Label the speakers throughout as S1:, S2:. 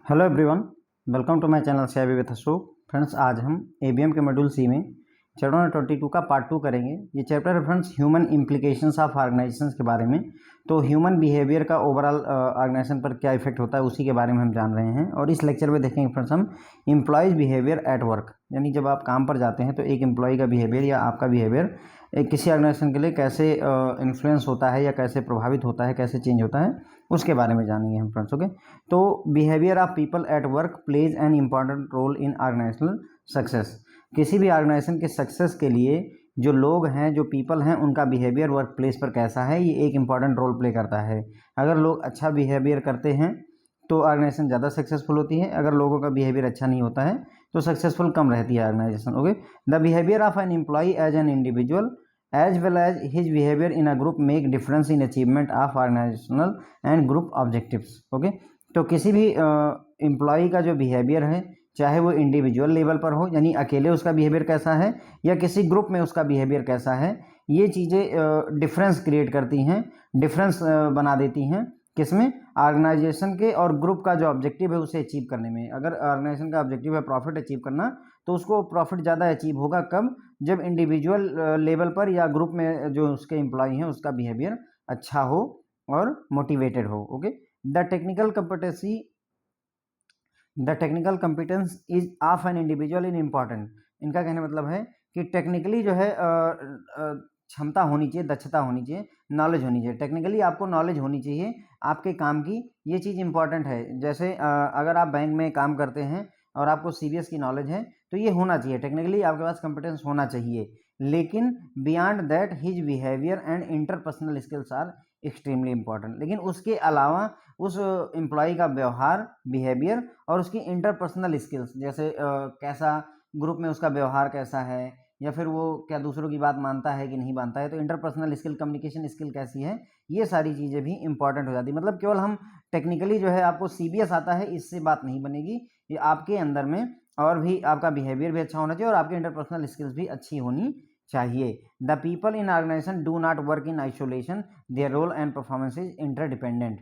S1: Hello everyone, welcome to my channel share with Ashok. Friends, आज हम ABM के module सी में चैप्टर नंबर 22 का पार्ट 2 करेंगे। ये चैप्टर है friends human implications of organisations के बारे में। तो ह्यूमन बिहेवियर का ओवरऑल ऑर्गेनाइजेशन पर क्या इफेक्ट होता है उसी के बारे में हम जान रहे हैं। और इस लेक्चर में देखेंगे फ्रेंड्स हम एम्प्लॉयज़ बिहेवियर एट वर्क, यानी जब आप काम पर जाते हैं तो एक एम्प्लॉय का बिहेवियर या आपका बिहेवियर किसी ऑर्गेनाइजेशन के लिए कैसे इन्फ्लुएंस होता है या कैसे प्रभावित होता है, कैसे चेंज होता है, उसके बारे में जानेंगे हम फ्रेंड्स। ओके, तो behaviour of people at work plays an important role in organizational success. किसी भी ऑर्गेनाइजेशन के सक्सेस के लिए जो लोग हैं, जो पीपल हैं, उनका बिहेवियर वर्क प्लेस पर कैसा है, ये एक इम्पॉर्टेंट रोल प्ले करता है। अगर लोग अच्छा बिहेवियर करते हैं तो ऑर्गेनाइजेशन ज़्यादा सक्सेसफुल होती है। अगर लोगों का बिहेवियर अच्छा नहीं होता है तो सक्सेसफुल कम रहती है organization. Okay, the behaviour of an employee as an individual as well as his behavior in a group make difference in achievement of organizational and group objectives। Okay, तो किसी भी एम्प्लॉई का जो बिहेवियर है, चाहे वो इंडिविजुअल लेवल पर हो, यानी अकेले उसका बिहेवियर कैसा है, या किसी ग्रुप में उसका बिहेवियर कैसा है, ये चीज़ें डिफरेंस क्रिएट करती हैं, डिफरेंस बना देती हैं किसमें, ऑर्गेनाइजेशन के और ग्रुप का जो ऑब्जेक्टिव है उसे अचीव करने में। अगर ऑर्गेनाइजेशन का ऑब्जेक्टिव है प्रॉफिट अचीव करना, तो उसको प्रॉफिट ज़्यादा अचीव होगा कब, जब इंडिविजुअल लेवल पर या ग्रुप में जो उसके एम्प्लॉई हैं उसका बिहेवियर अच्छा हो और मोटिवेटेड हो। Okay, the technical competence is of an individual in important. इनका कहने मतलब है कि टेक्निकली जो है क्षमता होनी चाहिए, दक्षता होनी चाहिए, नॉलेज होनी चाहिए। टेक्निकली आपको नॉलेज होनी चाहिए आपके काम की, ये चीज़ इंपॉर्टेंट है। जैसे अगर आप बैंक में काम करते हैं और आपको सीबीएस की नॉलेज है तो ये होना चाहिए, टेक्निकली आपके पास कंपिटेंस होना चाहिए। लेकिन beyond that his behaviour and interpersonal skills are extremely important. लेकिन उसके अलावा उस एम्प्लॉय का व्यवहार, बिहेवियर और उसकी इंटरपर्सनल स्किल्स, जैसे कैसा ग्रुप में उसका व्यवहार कैसा है, या फिर वो क्या दूसरों की बात मानता है कि नहीं मानता है, तो इंटरपर्सनल स्किल, कम्युनिकेशन स्किल कैसी है, ये सारी चीज़ें भी इंपॉर्टेंट हो जाती है। मतलब केवल हम टेक्निकली जो है आपको सीबीएस आता है इससे बात नहीं बनेगी, ये आपके अंदर में और भी आपका बिहेवियर भी अच्छा होना चाहिए और आपकी इंटरपर्सनल स्किल्स भी अच्छी होनी चाहिए। The people in organization do not work in isolation, their role and performance is interdependent.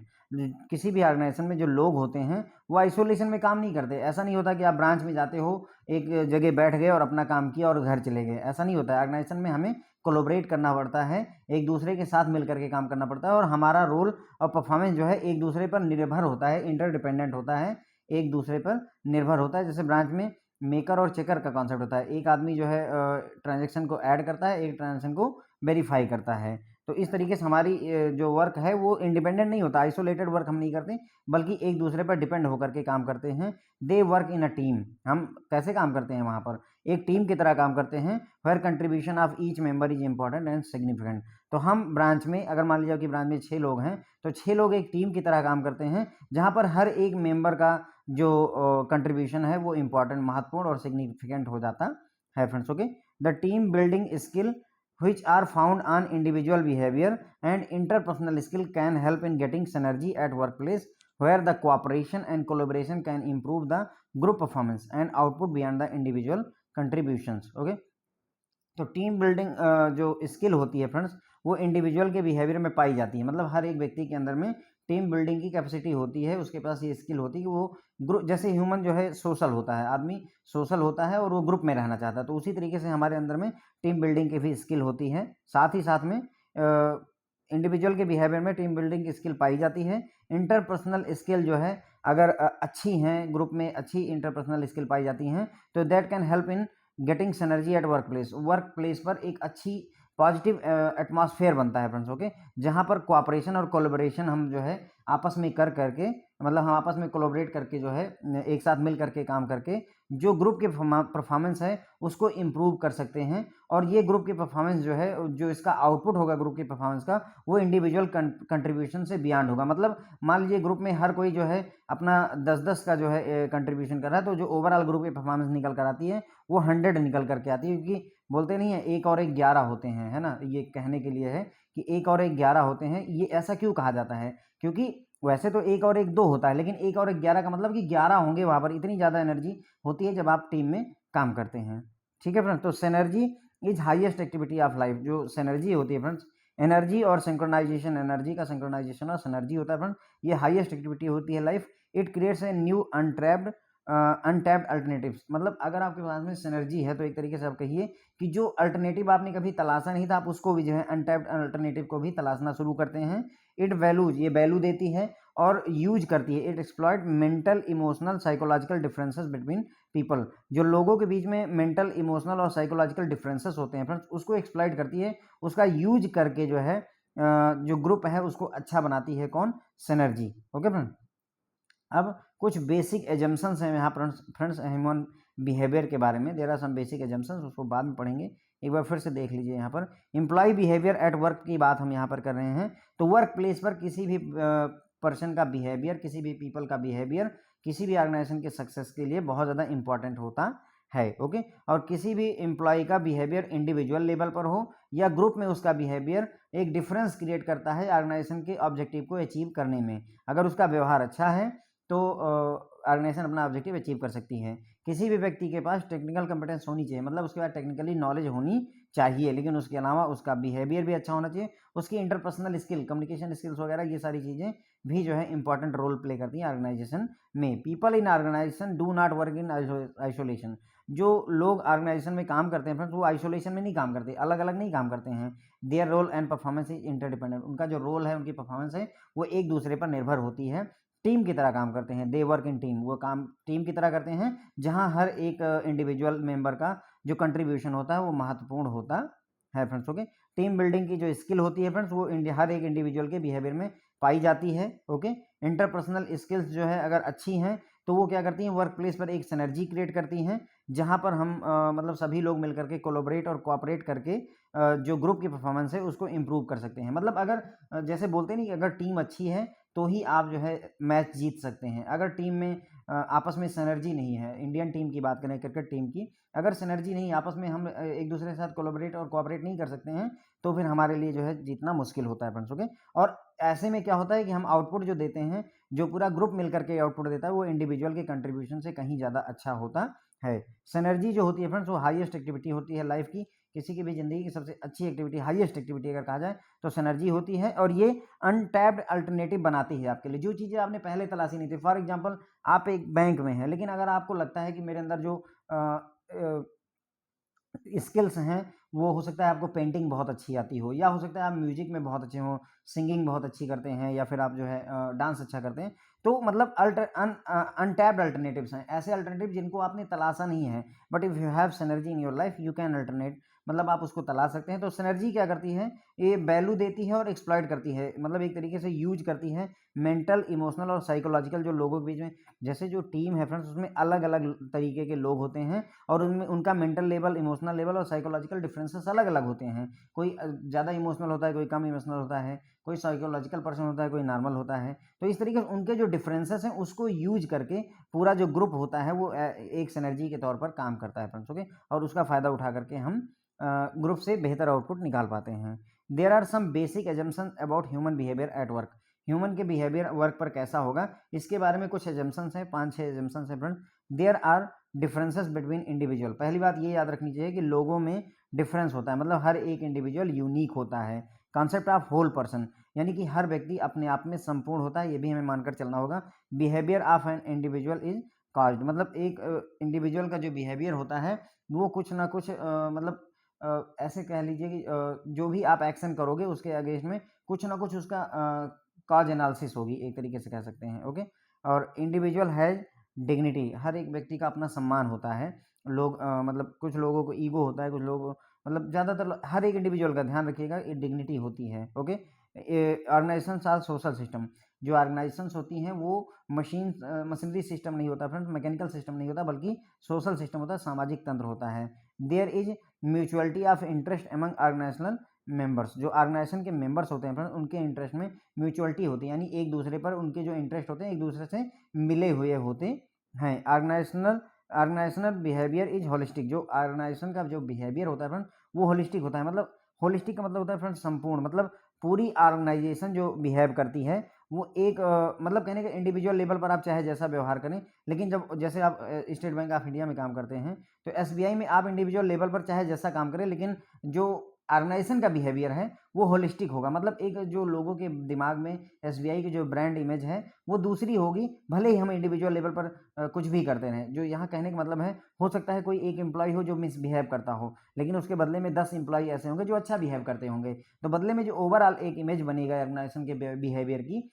S1: किसी भी ऑर्गेनाइजेशन में जो लोग होते हैं वो आइसोलेशन में काम नहीं करते। ऐसा नहीं होता कि आप ब्रांच में जाते हो, एक जगह बैठ गए और अपना काम किया और घर चले गए, ऐसा नहीं होता है। ऑर्गेनाइजेशन में हमें कोलैबोरेट करना पड़ता है, एक दूसरे के साथ मिल करके काम करना पड़ता है, और हमारा रोल और परफॉर्मेंस जो है एक दूसरे पर निर्भर होता है, इंटरडिपेंडेंट होता है, एक दूसरे पर निर्भर होता है। जैसे ब्रांच में मेकर और चेकर का कॉन्सेप्ट होता है, एक आदमी जो है ट्रांजैक्शन को ऐड करता है, एक ट्रांजैक्शन को वेरीफाई करता है। तो इस तरीके से हमारी जो वर्क है वो इंडिपेंडेंट नहीं होता, आइसोलेटेड वर्क हम नहीं करते, बल्कि एक दूसरे पर डिपेंड होकर के काम करते हैं। They work in a team. हम कैसे काम करते हैं वहाँ पर, एक टीम की तरह काम करते हैं। Where contribution of each member is important and significant. तो हम ब्रांच में, अगर मान लीजिए कि ब्रांच में 6 लोग हैं, तो 6 लोग एक टीम की तरह काम करते हैं, जहाँ पर हर एक मेंबर का जो कंट्रीब्यूशन है वो इंपॉर्टेंट, महत्वपूर्ण और सिग्निफिकेंट हो जाता है friends. Okay, the team building skill which are found on individual behavior and interpersonal skill can help in getting synergy at workplace, where the cooperation and collaboration can improve the group performance and output beyond the individual contributions। okay, तो team building जो skill होती है friends वो individual के behaviour में पाई जाती है। मतलब हर एक व्यक्ति के अंदर में टीम बिल्डिंग की कैपेसिटी होती है, उसके पास ये स्किल होती है कि वो ग्रुप, जैसे ह्यूमन जो है सोशल होता है, आदमी सोशल होता है और वो ग्रुप में रहना चाहता है, तो उसी तरीके से हमारे अंदर में टीम बिल्डिंग की भी स्किल होती है। साथ ही साथ में इंडिविजुअल के बिहेवियर में टीम बिल्डिंग की स्किल पाई जाती है। इंटरपर्सनल स्किल जो है अगर अच्छी हैं, ग्रुप में अच्छी इंटरपर्सनल स्किल पाई जाती हैं, तो that can help in getting synergy at work place. Work place पर एक अच्छी पॉजिटिव एटमॉस्फेयर बनता है फ्रेंड्स। ओके, जहाँ पर कोऑपरेशन और कोलैबोरेशन हम जो है आपस में कर करके, मतलब हम आपस में कोलैबोरेट करके जो है एक साथ मिल करके काम करके जो ग्रुप के परफॉर्मेंस है उसको इम्प्रूव कर सकते हैं। और ये ग्रुप की परफॉर्मेंस जो है, जो इसका आउटपुट होगा ग्रुप की परफॉर्मेंस का, वो इंडिविजुअल कंट्रीब्यूशन से बियॉन्ड होगा। मतलब मान लीजिए ग्रुप में हर कोई जो है अपना 10-10 का जो है कंट्रीब्यूशन कर रहा है, तो जो ओवरऑल ग्रुप की परफॉर्मेंस निकल कर आती है वो 100 निकल करके आती है। क्योंकि बोलते नहीं है एक और एक 11 होते हैं, है ना, ये कहने के लिए है कि एक और एक 11 होते हैं। ये ऐसा क्यों कहा जाता है, क्योंकि वैसे तो एक और एक 2 होता है, लेकिन एक और एक 11 का मतलब कि 11 होंगे वहाँ पर। इतनी ज़्यादा एनर्जी होती है जब आप टीम में काम करते हैं। ठीक है फ्रेंड्स, तो synergy is highest activity of life. जो सिनर्जी होती है फ्रेंड्स, एनर्जी और सिंक्रोनाइजेशन, एनर्जी का सिंक्रोनाइजेशन और सिनर्जी होता है फ्रेंड, ये हाईएस्ट एक्टिविटी होती है life. It creates a new untapped alternatives, मतलब अगर आपके पास में सिनर्जी है तो एक तरीके से आप कहिए कि जो अल्टरनेटिव आपने कभी तलाशा नहीं था, आप उसको भी जो है अनटैप्ड अल्टरनेटिव को भी तलाशना शुरू करते हैं। इट वैल्यूज, ये वैल्यू देती है और यूज करती है। It exploit mental emotional psychological differences between people, जो लोगों के बीच में मेंटल इमोशनल और साइकोलॉजिकल डिफरेंसेस होते हैं फ्रेंड्स, उसको एक्सप्लॉइट करती है, उसका यूज करके जो है जो ग्रुप है उसको अच्छा बनाती है। कौन? सिनर्जी। ओके फ्रेंड, अब कुछ बेसिक एजम्पशंस हैं यहाँ फ्रेंड्स ह्यूमन बिहेवियर के बारे में। There are some basic assumptions, उसको बाद में पढ़ेंगे। एक बार फिर से देख लीजिए यहाँ पर एम्प्लॉय बिहेवियर एट वर्क की बात हम यहाँ पर कर रहे हैं। तो वर्क प्लेस पर किसी भी पर्सन का बिहेवियर, किसी भी पीपल का बिहेवियर किसी भी ऑर्गेनाइजेशन के सक्सेस के लिए बहुत ज़्यादा इंपॉर्टेंट होता है। ओके, और किसी भी एम्प्लॉय का बिहेवियर इंडिविजुअल लेवल पर हो या ग्रुप में, उसका बिहेवियर एक डिफरेंस क्रिएट करता है ऑर्गेनाइजेशन के ऑब्जेक्टिव को अचीव करने में। अगर उसका व्यवहार अच्छा है तो ऑर्गेनाइजेशन अपना ऑब्जेक्टिव अचीव कर सकती है। किसी भी व्यक्ति के पास टेक्निकल कंपेटेंस होनी चाहिए, मतलब उसके पास टेक्निकली नॉलेज होनी चाहिए, लेकिन उसके अलावा उसका बिहेवियर भी अच्छा होना चाहिए। उसकी इंटरपर्सनल स्किल, कम्युनिकेशन स्किल्स वगैरह, ये सारी चीज़ें भी जो है इंपॉर्टेंट रोल प्ले करती हैं ऑर्गेनाइजेशन में। People in organization do not work in isolation, जो लोग ऑर्गेनाइजेशन में काम करते हैं फ्रेंड्स वो आइसोलेशन में नहीं काम करते, अलग अलग नहीं काम करते हैं। Their role and performance is interdependent, उनका जो रोल है, उनकी परफॉर्मेंस है, वो एक दूसरे पर निर्भर होती है। टीम की तरह काम करते हैं, दे वर्क इन टीम, वो काम टीम की तरह करते हैं, जहां हर एक इंडिविजुअल मेंबर का जो कंट्रीब्यूशन होता है वो महत्वपूर्ण होता है फ्रेंड्स। ओके, टीम बिल्डिंग की जो स्किल होती है फ्रेंड्स वो हर एक इंडिविजुअल के बिहेवियर में पाई जाती है। ओके, इंटरपर्सनल स्किल्स जो है अगर अच्छी हैं तो वो क्या करती हैं, वर्क प्लेस पर एक सिनर्जी क्रिएट करती हैं, जहां पर हम मतलब सभी लोग मिलकर के कोलोबरेट और कोऑपरेट करके जो ग्रुप की परफॉर्मेंस है उसको इम्प्रूव कर सकते हैं। मतलब अगर जैसे बोलते नहीं कि अगर टीम अच्छी है तो ही आप जो है मैच जीत सकते हैं। अगर टीम में आपस में सिनर्जी नहीं है, इंडियन टीम की बात करें, क्रिकेट टीम की, अगर सिनर्जी नहीं, आपस में हम एक दूसरे के साथ कोलैबोरेट और कोऑपरेट नहीं कर सकते हैं तो फिर हमारे लिए जो है जीतना मुश्किल होता है फ्रेंड्स। ओके, और ऐसे में क्या होता है कि हम आउटपुट जो देते हैं, जो पूरा ग्रुप मिलकर के आउटपुट देता है, वो इंडिविजुअल के कंट्रीब्यूशन से कहीं ज़्यादा अच्छा होता है। सिनर्जी जो होती है फ्रेंड्स वो हाईएस्ट एक्टिविटी होती है लाइफ की, किसी की भी ज़िंदगी की सबसे अच्छी एक्टिविटी, हाईएस्ट एक्टिविटी अगर कहा जाए तो सिनर्जी होती है, और ये अनटैप्ड अल्टरनेटिव बनाती है आपके लिए। जो चीज़ें आपने पहले तलाशी नहीं थी, फॉर एग्जांपल आप एक बैंक में हैं, लेकिन अगर आपको लगता है कि मेरे अंदर जो स्किल्स हैं, वो हो सकता है आपको पेंटिंग बहुत अच्छी आती हो, या हो सकता है आप म्यूजिक में बहुत अच्छे हों, सिंगिंग बहुत अच्छी करते हैं, या फिर आप जो है डांस अच्छा करते हैं, तो मतलब अनटैप्ड अल्टरनेटिव्स हैं, ऐसे अल्टरनेटिव जिनको आपने तलाशा नहीं है, but if you have synergy in your life you can alternate, मतलब आप उसको तलाश सकते हैं। तो सिनर्जी क्या करती है, ये वैल्यू देती है और एक्सप्लॉइट करती है, मतलब एक तरीके से यूज करती है मेंटल, इमोशनल और साइकोलॉजिकल, जो लोगों के बीच में, जैसे जो टीम है फ्रेंड्स उसमें अलग अलग तरीके के लोग होते हैं और उनमें उनका मेंटल लेवल, इमोशनल लेवल और साइकोलॉजिकल डिफरेंसेस अलग अलग होते हैं। कोई ज़्यादा इमोशनल होता है, कोई कम इमोशनल होता है, कोई साइकोलॉजिकल पर्सन होता है, कोई नॉर्मल होता है। तो इस तरीके से उनके जो डिफरेंसेस हैं उसको यूज करके पूरा जो ग्रुप होता है वो एक सिनर्जी के तौर पर काम करता है फ्रेंड्स। ओके, और उसका फ़ायदा उठा करके हम ग्रुप से बेहतर आउटपुट निकाल पाते हैं। There are some basic assumption about human behaviour at work, human के बिहेवियर वर्क पर कैसा होगा इसके बारे में कुछ एजम्पशंस हैं, 5-6 एजम्पशंस हैं friend. There are differences between individual, पहली बात ये याद रखनी चाहिए कि लोगों में डिफरेंस होता है, मतलब हर एक इंडिविजुअल यूनिक होता है। कॉन्सेप्ट ऑफ होल पर्सन, यानी कि हर व्यक्ति अपने आप में संपूर्ण होता है, ये भी हमें मानकर चलना होगा। Behaviour of an individual is caused, मतलब एक इंडिविजुअल का जो बिहेवियर होता है वो कुछ ना कुछ मतलब ऐसे कह लीजिए कि जो भी आप एक्शन करोगे उसके अगेंस्ट में कुछ ना कुछ उसका कॉज एनालिसिस होगी, एक तरीके से कह सकते हैं। ओके, और इंडिविजुअल हैज डिग्निटी, हर एक व्यक्ति का अपना सम्मान होता है। लोग मतलब कुछ लोगों को ईगो होता है, कुछ लोग मतलब ज़्यादातर हर एक इंडिविजुअल का ध्यान रखिएगा, ये डिग्निटी होती है। Okay, organization are social system, जो ऑर्गेनाइजेशंस होती हैं वो मशीनरी सिस्टम नहीं होता फ्रेंड्स, मैकेनिकल सिस्टम नहीं होता, बल्कि सोशल सिस्टम होता है, सामाजिक तंत्र होता है। There is mutuality of interest among organizational members, जो ऑर्गेनाइजेशन के मेंबर्स होते हैं फ्रेंड्स उनके इंटरेस्ट में म्यूचुअलिटी होती है, यानी एक दूसरे पर उनके जो इंटरेस्ट होते हैं एक दूसरे से मिले हुए होते हैं। ऑर्गेनाइजेशनल बिहेवियर इज होलिस्टिक, जो ऑर्गेनाइजेशन का जो बिहेवियर होता है फ्रेंड वो होलिस्टिक होता है, मतलब होलिस्टिक का मतलब होता है फ्रेंड संपूर्ण, मतलब पूरी ऑर्गेनाइजेशन जो बिहेव करती है वो एक मतलब कहने का इंडिविजुअल लेवल पर आप चाहे जैसा व्यवहार करें, लेकिन जब जैसे आप स्टेट बैंक ऑफ इंडिया में काम करते हैं तो एसबीआई में आप इंडिविजुअल लेवल पर चाहे जैसा काम करें, लेकिन जो ऑर्गेनाइजेशन का बिहेवियर है वो होलिस्टिक होगा। मतलब एक जो लोगों के दिमाग में एसबीआई की जो ब्रांड इमेज है वो दूसरी होगी, भले ही हम इंडिविजुअल लेवल पर कुछ भी करते रहें। जो यहाँ कहने का मतलब है, हो सकता है कोई एक एम्प्लॉय हो जो मिसबिहेव करता हो, लेकिन उसके बदले में 10 एम्प्लॉय ऐसे होंगे जो अच्छा बिहेव करते होंगे, तो बदले में जो ओवरऑल एक इमेज बनेगा ऑर्गेनाइजेशन के बिहेवियर की,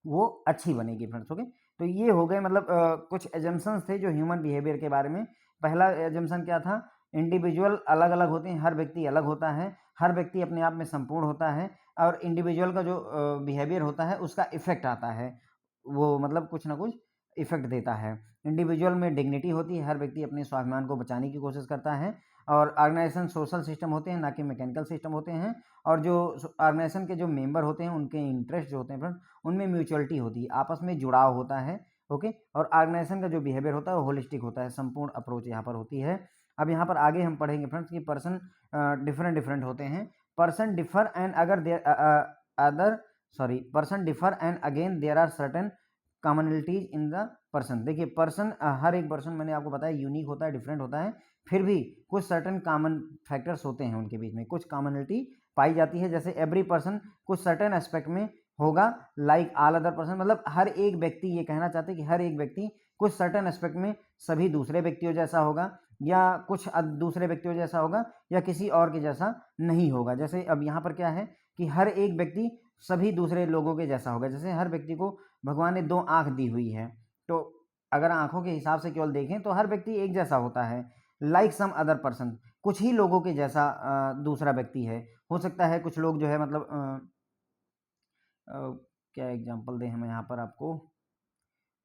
S1: वो अच्छी बनेगी फ्रेंड्स। ओके, तो ये हो गए मतलब कुछ एजम्पशंस थे जो ह्यूमन बिहेवियर के बारे में। पहला एजम्पशन क्या था? इंडिविजुअल अलग अलग होते हैं, हर व्यक्ति अलग होता है, हर व्यक्ति अपने आप में संपूर्ण होता है, और इंडिविजुअल का जो बिहेवियर होता है उसका इफेक्ट आता है, वो मतलब कुछ ना कुछ इफेक्ट देता है। इंडिविजुअल में डिग्निटी होती है, हर व्यक्ति अपने स्वाभिमान को बचाने की कोशिश करता है, और ऑर्गेनाइजेशन सोशल सिस्टम होते हैं, ना कि मैकेनिकल सिस्टम होते हैं, और जो ऑर्गेनाइजेशन के जो मेंबर होते हैं उनके इंटरेस्ट जो होते हैं फ्रेंड, उनमें म्यूचुअलिटी होती है, आपस में जुड़ाव होता है। ओके, और ऑर्गेनाइजेशन का जो बिहेवियर होता है वो होलिस्टिक होता है, संपूर्ण अप्रोच यहाँ पर होती है। अब यहाँ पर आगे हम पढ़ेंगे फ्रेंड्स कि पर्सन डिफरेंट डिफरेंट होते हैं। पर्सन डिफर एंड अगर there other sorry person differ and again there are certain commonalities in the person. देखिए पर्सन, हर एक पर्सन मैंने आपको बताया यूनिक होता है, डिफरेंट होता है, फिर भी कुछ सर्टेन कॉमन फैक्टर्स होते हैं, उनके बीच में कुछ कॉमनलिटी पाई जाती है। जैसे एवरी पर्सन कुछ सर्टेन एस्पेक्ट में होगा लाइक ऑल अदर पर्सन, मतलब हर एक व्यक्ति, ये कहना चाहते हैं कि हर एक व्यक्ति कुछ सर्टेन एस्पेक्ट में सभी दूसरे व्यक्तियों जैसा होगा, या कुछ दूसरे व्यक्तियों जैसा होगा, या किसी और के जैसा नहीं होगा। जैसे अब यहाँ पर क्या है कि हर एक व्यक्ति सभी दूसरे लोगों के जैसा होगा। जैसे हर व्यक्ति को भगवान ने 2 आँख दी हुई है, तो अगर आँखों के हिसाब से केवल देखें तो हर व्यक्ति एक जैसा होता है। लाइक सम अदर पर्सन, कुछ ही लोगों के जैसा दूसरा व्यक्ति है। हो सकता है कुछ लोग जो है मतलब क्या एग्जांपल दें हम यहाँ पर आपको,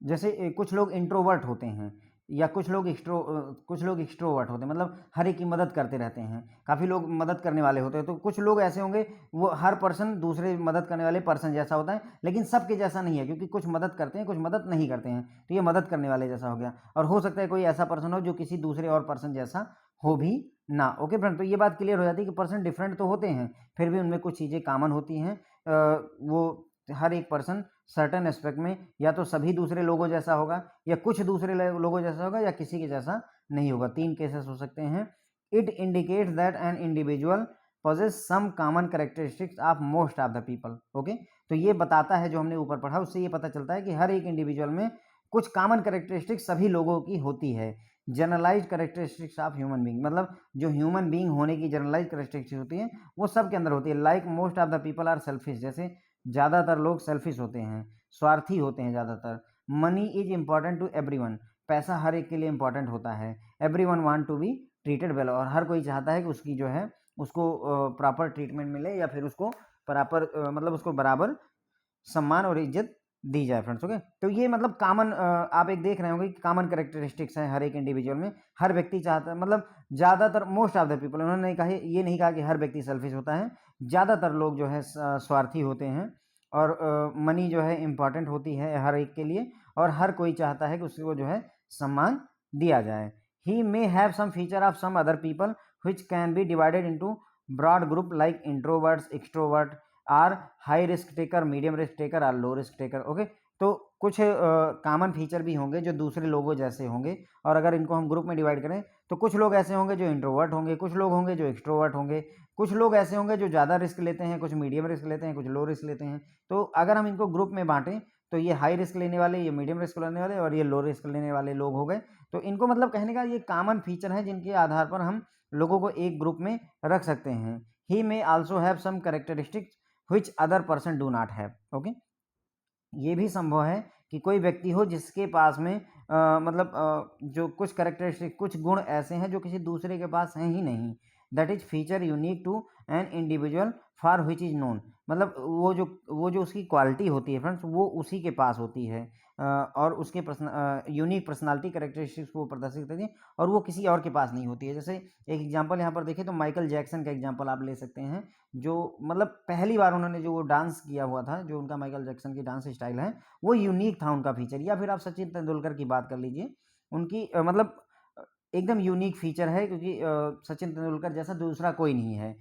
S1: जैसे कुछ लोग इंट्रोवर्ट होते हैं, या कुछ लोग एक्सट्रोवर्ट होते हैं, मतलब हर एक की मदद करते रहते हैं, काफ़ी लोग मदद करने वाले होते हैं। तो कुछ लोग ऐसे होंगे, वो हर पर्सन दूसरे मदद करने वाले पर्सन जैसा होता है, लेकिन सबके जैसा नहीं है, क्योंकि कुछ मदद करते हैं, कुछ मदद नहीं करते हैं, तो ये मदद करने वाले जैसा हो गया। और हो सकता है कोई ऐसा पर्सन हो जो किसी दूसरे और पर्सन जैसा हो भी ना। ओके फ्रेंड, तो ये बात क्लियर हो जाती है कि पर्सन डिफरेंट तो होते हैं, फिर भी उनमें कुछ चीज़ें कॉमन होती हैं। वो हर एक पर्सन सर्टेन एस्पेक्ट में या तो सभी दूसरे लोगों जैसा होगा, या कुछ दूसरे लोगों जैसा होगा, या किसी के जैसा नहीं होगा। 3 केसेस हो सकते हैं। It indicates that an individual possess some common characteristics of most of the people. Okay, तो ये बताता है, जो हमने ऊपर पढ़ा उससे ये पता चलता है कि हर एक इंडिविजुअल में कुछ कॉमन कैरेक्टरिस्टिक्स सभी लोगों की होती है। Generalize characteristics of human being, मतलब जो ह्यूमन बींग होने की जनरलाइज कैरेक्टरिस्टिक्स होती है वो सब के अंदर होती है। Like most of the people are selfish, जैसे ज़्यादातर लोग सेल्फिश होते हैं, स्वार्थी होते हैं ज़्यादातर। Money is important to everyone, पैसा हर एक के लिए इम्पॉर्टेंट होता है। Everyone want to be treated well, और हर कोई चाहता है कि उसकी जो है उसको प्रॉपर ट्रीटमेंट मिले, या फिर उसको प्रॉपर मतलब उसको बराबर सम्मान और इज्जत दी जाए फ्रेंड्स। ओके, तो ये मतलब कॉमन आप एक देख रहे होंगे कि कॉमन कैरेक्टरिस्टिक्स हैं हर एक इंडिविजुअल में। हर व्यक्ति चाहता है, मतलब ज़्यादातर मोस्ट ऑफ द पीपल, उन्होंने कहा ये नहीं कहा कि हर व्यक्ति सेल्फिश होता है, ज़्यादातर लोग जो है स्वार्थी होते हैं, और मनी जो है इम्पॉर्टेंट होती है हर एक के लिए, और हर कोई चाहता है कि उसको जो है सम्मान दिया जाए। He may have some feature of some other people which can be divided into broad group like introverts, extrovert, or high risk taker, medium risk taker, or low risk taker. Okay, तो कुछ common feature भी होंगे जो दूसरे लोगों जैसे होंगे, और अगर इनको हम ग्रुप में डिवाइड करें तो कुछ लोग ऐसे होंगे जो इंट्रोवर्ट होंगे, कुछ लोग होंगे जो एक्सट्रोवर्ट होंगे, कुछ लोग ऐसे होंगे जो ज़्यादा रिस्क लेते हैं, कुछ मीडियम रिस्क लेते हैं, कुछ लो रिस्क लेते हैं। तो अगर हम इनको ग्रुप में बांटें तो ये हाई रिस्क लेने वाले, ये मीडियम रिस्क लेने वाले, और ये लो रिस्क लेने वाले लोग हो गए। तो इनको मतलब कहने का ये कॉमन फीचर है जिनके आधार पर हम लोगों को एक ग्रुप में रख सकते हैं। He may also have some characteristics which other person do not have. Okay, ये भी संभव है कि कोई व्यक्ति हो जिसके पास में मतलब जो कुछ कैरेक्टरिस्टिक, कुछ गुण ऐसे हैं जो किसी दूसरे के पास हैं ही नहीं। That is feature unique to an individual for which is known, मतलब वो जो उसकी क्वालिटी होती है फ्रेंड्स, वो उसी के पास होती है, और उसके यूनिक पर्सनालिटी कैरेक्टरिस्टिक्स को प्रदर्शित करती है, और वो किसी और के पास नहीं होती है। जैसे एक एग्जांपल यहाँ पर देखें तो माइकल जैक्सन का एग्जांपल आप ले सकते हैं, जो मतलब पहली बार उन्होंने जो वो डांस किया हुआ था, जो उनका माइकल जैक्सन की डांस स्टाइल है वो यूनिक था उनका फीचर। या फिर आप सचिन तेंदुलकर की बात कर लीजिए, उनकी मतलब एकदम यूनिक फीचर है, क्योंकि सचिन तेंदुलकर जैसा दूसरा कोई नहीं है।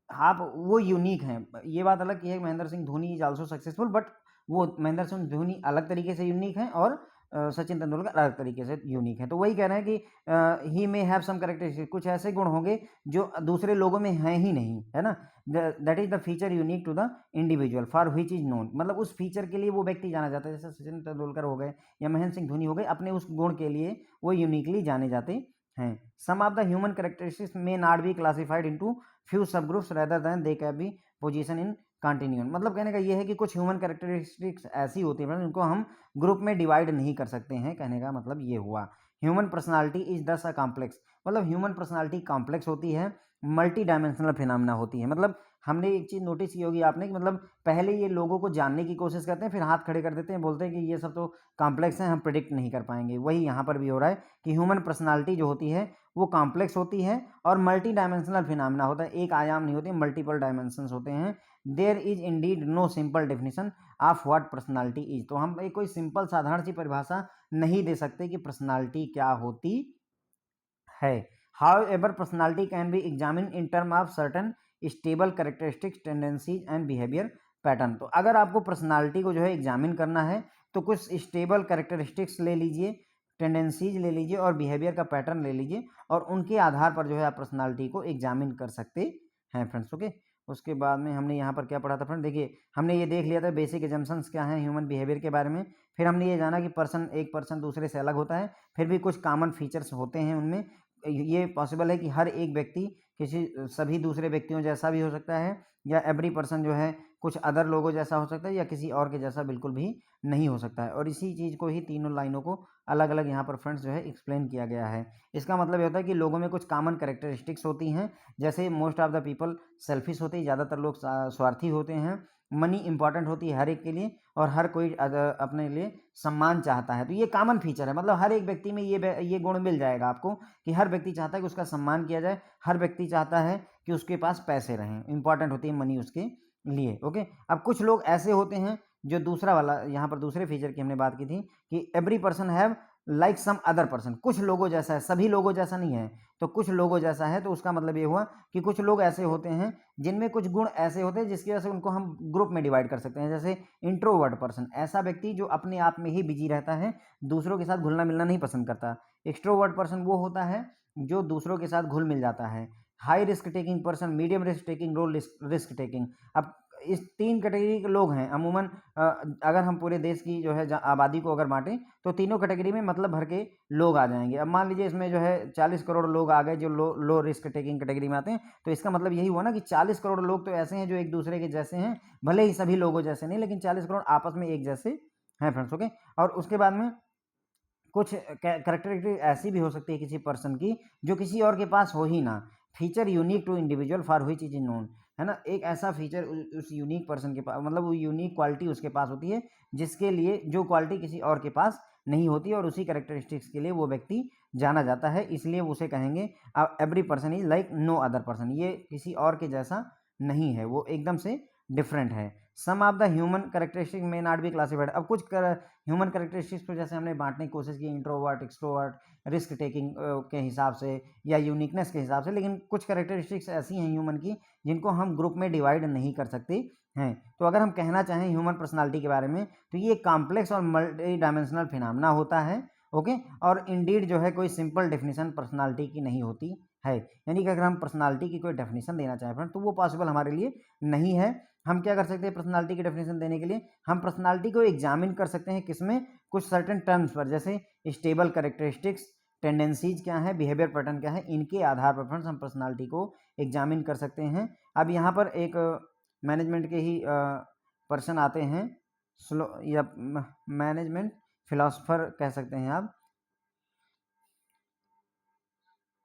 S1: आप वो यूनिक हैं। ये बात अलग की है, Mahendra Singh Dhoni is also successful, but वो महेंद्र सिंह धोनी अलग तरीके से यूनिक हैं, और सचिन तेंदुलकर अलग तरीके से यूनिक है। तो वही कह रहे हैं कि ही मे हैव सम कैरेक्टरिस्टिक, कुछ ऐसे गुण होंगे जो दूसरे लोगों में हैं ही नहीं, है ना। That is the feature unique to the individual for which is known, मतलब उस फीचर के लिए वो व्यक्ति जाना जाता है। जैसे सचिन तेंदुलकर हो गए या महेंद्र सिंह धोनी हो गए, अपने उस गुण के लिए वो यूनिकली जाने जाते हैं। Some of the human characteristics may not be classified into few sub groups rather than they can be position in continuum. मतलब कहने का ये है कि कुछ ह्यूमन कैरेक्टरिस्टिक्स ऐसी होती है जिनको हम ग्रुप में डिवाइड नहीं कर सकते हैं, कहने का मतलब ये हुआ। ह्यूमन पर्सनालिटी इज दस अ कॉम्प्लेक्स, मतलब ह्यूमन पर्सनालिटी कॉम्प्लेक्स होती है, मल्टी डायमेंशनल फिनोमेना होती है। मतलब हमने एक चीज़ नोटिस की होगी आपने कि मतलब पहले ये लोगों को जानने की कोशिश करते हैं, फिर हाथ खड़े कर देते हैं, बोलते हैं कि ये सब तो कॉम्प्लेक्स हैं, हम प्रिडिक्ट नहीं कर पाएंगे। वही यहाँ पर भी हो रहा है कि ह्यूमन पर्सनालिटी जो होती है वो कॉम्प्लेक्स होती है और मल्टी डायमेंशनल फिनोमेना होता है, एक आयाम नहीं होती, मल्टीपल डायमेंशंस होते हैं। There is indeed no simple definition of what personality is, तो हम एक कोई सिंपल साधारण सी परिभाषा नहीं दे सकते कि पर्सनालिटी क्या होती है। How ever personality can be examine in term of certain stable characteristics tendencies and behaviour pattern. तो अगर आपको पर्सनालिटी को जो है एग्जामिन करना है तो कुछ स्टेबल कैरेक्टरिस्टिक्स ले लीजिए, टेंडेंसीज ले लीजिए और बिहेवियर का पैटर्न ले लीजिए, और उनके आधार पर जो है आप पर्सनालिटी को एग्जामिन कर सकते हैं फ्रेंड्स। ओके, उसके बाद में हमने यहाँ पर क्या पढ़ा था फ्रेंड, देखिए हमने ये देख लिया था बेसिक एजम्पशंस क्या हैं ह्यूमन बिहेवियर के बारे में। फिर हमने ये जाना कि एक पर्सन दूसरे से अलग होता है, फिर भी कुछ कॉमन फीचर्स होते हैं उनमें। ये पॉसिबल है कि हर एक व्यक्ति सभी दूसरे व्यक्तियों जैसा भी हो सकता है, या एवरी पर्सन जो है कुछ अदर लोगों जैसा हो सकता है, या किसी और के जैसा बिल्कुल भी नहीं हो सकता है। और इसी चीज़ को ही तीनों लाइनों को अलग अलग यहाँ पर फ्रेंड्स जो है एक्सप्लेन किया गया है। इसका मतलब ये होता है कि लोगों में कुछ कॉमन कैरेक्टरिस्टिक्स होती हैं, जैसे most of the people selfish होते हैं, ज़्यादातर लोग स्वार्थी होते हैं, मनी इंपॉर्टेंट होती है हर एक के लिए, और हर कोई अपने लिए सम्मान चाहता है। तो ये कॉमन फीचर है, मतलब हर एक व्यक्ति में ये गुण मिल जाएगा आपको कि हर व्यक्ति चाहता है कि उसका सम्मान किया जाए, हर व्यक्ति चाहता है कि उसके पास पैसे रहें, इंपॉर्टेंट होती है मनी उसके लिए। ओके, अब कुछ लोग ऐसे होते हैं जो दूसरा वाला यहाँ पर दूसरे फीचर की हमने बात की थी कि every person have like some other person, कुछ लोगों जैसा है, सभी लोगों जैसा नहीं है, तो कुछ लोगों जैसा है। तो उसका मतलब ये हुआ कि कुछ लोग ऐसे होते हैं जिनमें कुछ गुण ऐसे होते हैं जिसकी वजह से उनको हम ग्रुप में डिवाइड कर सकते हैं। जैसे इंट्रोवर्ट पर्सन, ऐसा व्यक्ति जो अपने आप में ही बिजी रहता है, दूसरों के साथ घुलना मिलना नहीं पसंद करता। एक्सट्रोवर्ट पर्सन वो होता है जो दूसरों के साथ घुल मिल जाता है। High risk taking person, medium risk taking, low risk taking. अब इस तीन कैटेगरी के लोग हैं अमूमन। अगर हम पूरे देश की जो है आबादी को अगर बांटें तो तीनों कैटेगरी में मतलब भर के लोग आ जाएंगे। अब मान लीजिए इसमें जो है 40 करोड़ लोग आ गए जो लो रिस्क टेकिंग कैटेगरी में आते हैं, तो इसका मतलब यही हुआ ना कि 40 करोड़ लोग तो ऐसे हैं जो एक दूसरे के जैसे हैं, भले ही सभी लोगों जैसे नहीं, लेकिन 40 करोड़ आपस में एक जैसे हैं फ्रेंड्स। ओके, और उसके बाद में कुछ कैरेक्टरिस्टिक ऐसी भी हो सकती है किसी पर्सन की जो किसी और के पास हो ही ना। Feature unique to individual for which is known, है ना। एक ऐसा फीचर उस यूनिक पर्सन के पास, मतलब वो यूनिक क्वालिटी उसके पास होती है जिसके लिए जो क्वालिटी किसी और के पास नहीं होती, और उसी कैरेक्टरिस्टिक्स के लिए वो व्यक्ति जाना जाता है, इसलिए उसे कहेंगे every person is like no other person, ये किसी और के जैसा नहीं है, वो एकदम से डिफरेंट है। सम ऑफ द ह्यूमन कैरेक्टरिस्टिक में नॉट बी क्लासिफाइड। अब कुछ ह्यूमन कैरेक्टरिस्टिक्स को जैसे हमने बांटने की कोशिश की, इंट्रोवर्ट, एक्सट्रोवर्ट, रिस्क टेकिंग के हिसाब से या यूनिकनेस के हिसाब से, लेकिन कुछ कैरेक्टरिस्टिक्स ऐसी हैं ह्यूमन की जिनको हम ग्रुप में डिवाइड नहीं कर सकते हैं। तो अगर हम कहना चाहें ह्यूमन पर्सनालिटी के बारे में तो ये कॉम्प्लेक्स और मल्टी डायमेंशनल फिनोमेना होता है। ओके, और इंडीड जो है कोई सिंपल डेफिनेशन पर्सनालिटी की नहीं होती है, यानी कि अगर हम पर्सनालिटी की कोई डेफिनेशन देना चाहें फ्रेंड तो वो पॉसिबल हमारे लिए नहीं है। हम क्या कर सकते हैं पर्सनालिटी की डेफिनेशन देने के लिए, हम पर्सनालिटी को एग्जामिन कर सकते हैं किसमें, कुछ सर्टेन टर्म्स पर, जैसे स्टेबल कैरेक्टरिस्टिक्स, टेंडेंसीज क्या है, बिहेवियर पैटर्न क्या है, इनके आधार पर फ्रेंड्स हम पर्सनालिटी को एग्जामिन कर सकते हैं। अब यहाँ पर एक मैनेजमेंट के ही पर्सन आते हैं, स्लो या मैनेजमेंट फिलोसफर कह सकते हैं आप,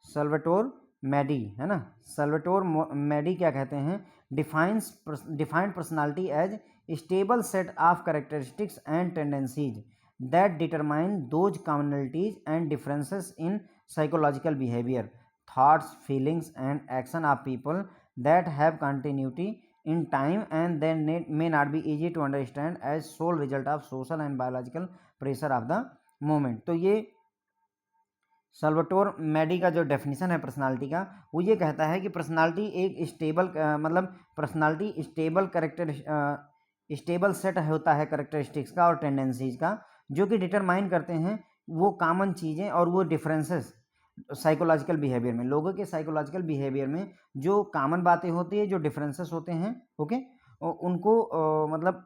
S1: सल्वाटोर मैडी, है ना। सल्वाटोर मैडी क्या कहते हैं, defined personality as stable set of characteristics and tendencies that determine those commonalities and differences in psychological behaviour, thoughts, feelings and action of people that have continuity in time and then may not be easy to understand as sole result of social and biological pressure of the moment। तो ये Salvatore Maddie का जो definition है personality का, वो ये कहता है कि पर्सनालिटी एक स्टेबल मतलब पर्सनालिटी स्टेबल सेट होता है कैरेक्टरिस्टिक्स का और टेंडेंसीज का, जो कि डिटरमाइन करते हैं वो कॉमन चीज़ें और वो डिफरेंसेस साइकोलॉजिकल बिहेवियर में, लोगों के साइकोलॉजिकल बिहेवियर में जो कॉमन बातें होती है, जो डिफरेंसेस होते हैं, ओके, उनको मतलब